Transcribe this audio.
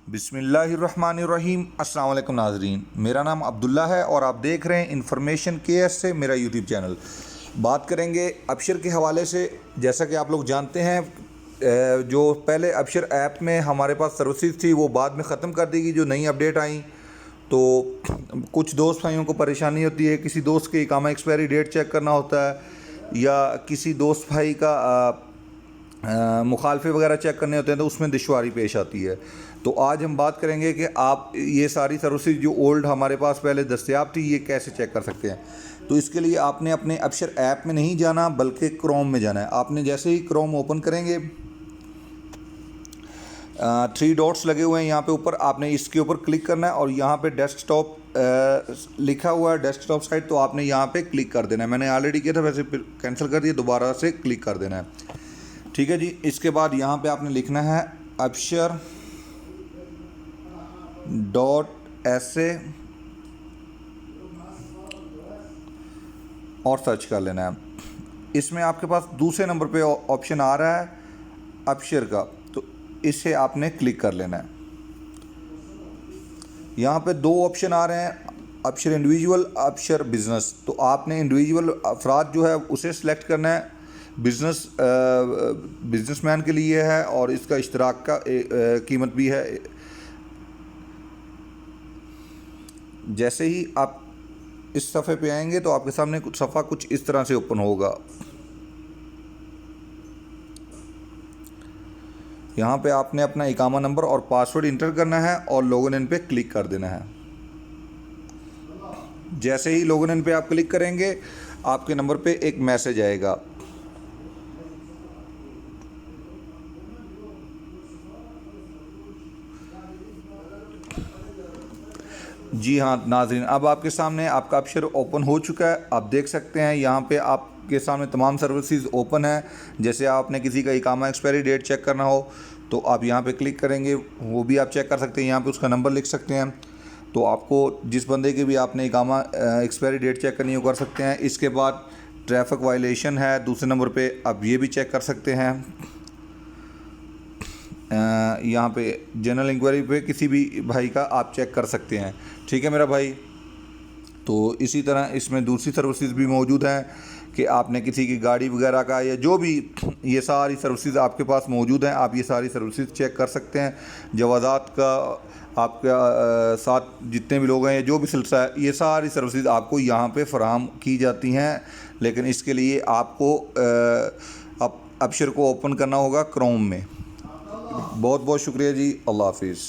बिस्मिल्लाहिर्रहमानिर्रहीम। अस्सलाम वालेकुम नाज़रीन, मेरा नाम अब्दुल्ला है और आप देख रहे हैं इन्फॉर्मेशन केएस से मेरा यूट्यूब चैनल। बात करेंगे अबशर के हवाले से। जैसा कि आप लोग जानते हैं, जो पहले अबशर ऐप में हमारे पास सर्विसेज थी वो बाद में ख़त्म कर दी गई। जो नई अपडेट आई तो कुछ दोस्त भाइयों को परेशानी होती है, किसी दोस्त के इकामा एक्सपायरी डेट चेक करना होता है या किसी दोस्त भाई का मुखालफे वगैरह चेक करने होते हैं तो उसमें दुश्वारी पेश आती है। तो आज हम बात करेंगे कि आप ये सारी सर्विसेज जो ओल्ड हमारे पास पहले दस्तयाब थी ये कैसे चेक कर सकते हैं। तो इसके लिए आपने अपने अबशर ऐप में नहीं जाना बल्कि क्रोम में जाना है। आपने जैसे ही क्रोम ओपन करेंगे, 3 डॉट्स लगे हुए हैं यहाँ पे ऊपर, आपने इसके ऊपर क्लिक करना है और यहाँ पे डेस्कटॉप लिखा हुआ है, डेस्कटॉप साइट, तो आपने यहाँ पे क्लिक कर देना है। मैंने ऑलरेडी किया था, वैसे कैंसिल कर दिया, दोबारा से क्लिक कर देना है। ठीक है जी। इसके बाद यहाँ पे आपने लिखना है अबशर .sa और सर्च कर लेना है। इसमें आपके पास दूसरे नंबर पे ऑप्शन आ रहा है अबशर का, तो इसे आपने क्लिक कर लेना है। यहाँ पे 2 ऑप्शन आ रहे हैं, अबशर इंडिविजुअल, अबशर बिज़नेस। तो आपने इंडिविजुअल अफराद जो है उसे सिलेक्ट करना है। बिजनेसमैन के लिए है और इसका इश्तराक का कीमत भी है। जैसे ही आप इस सफ़े पे आएंगे तो आपके सामने कुछ सफ़ा कुछ इस तरह से ओपन होगा। यहाँ पे आपने अपना इकामा नंबर और पासवर्ड इंटर करना है और लॉगिन इन पे क्लिक कर देना है। जैसे ही लॉगिन इन पे आप क्लिक करेंगे आपके नंबर पे एक मैसेज आएगा। जी हाँ नाज़रीन, अब आपके सामने आपका अबशर ओपन हो चुका है। आप देख सकते हैं यहाँ पे आपके सामने तमाम सर्विसेज ओपन है। जैसे आपने किसी का इकामा एक्सपायरी डेट चेक करना हो तो आप यहाँ पे क्लिक करेंगे, वो भी आप चेक कर सकते हैं। यहाँ पे उसका नंबर लिख सकते हैं, तो आपको जिस बंदे की भी आपने इकामा एक्सपायरी डेट चेक करनी हो कर सकते हैं। इसके बाद ट्रैफिक वायलेशन है दूसरे नंबर पर, आप ये भी चेक कर सकते हैं। यहाँ पे जनरल इंक्वायरी पे किसी भी भाई का आप चेक कर सकते हैं। ठीक है मेरा भाई। तो इसी तरह इसमें दूसरी सर्विसेज भी मौजूद हैं कि आपने किसी की गाड़ी वगैरह का या जो भी, ये सारी सर्विसेज आपके पास मौजूद हैं। आप ये सारी सर्विसेज चेक कर सकते हैं। जवाज़ात का आपका साथ जितने भी लोग हैं या जो भी सिलसिला है, ये सारी सर्विसेज आपको यहाँ पे फराहम की जाती हैं। लेकिन इसके लिए आपको अबशर को ओपन करना होगा क्रोम में। बहुत बहुत शुक्रिया जी। अल्लाह हाफिज़।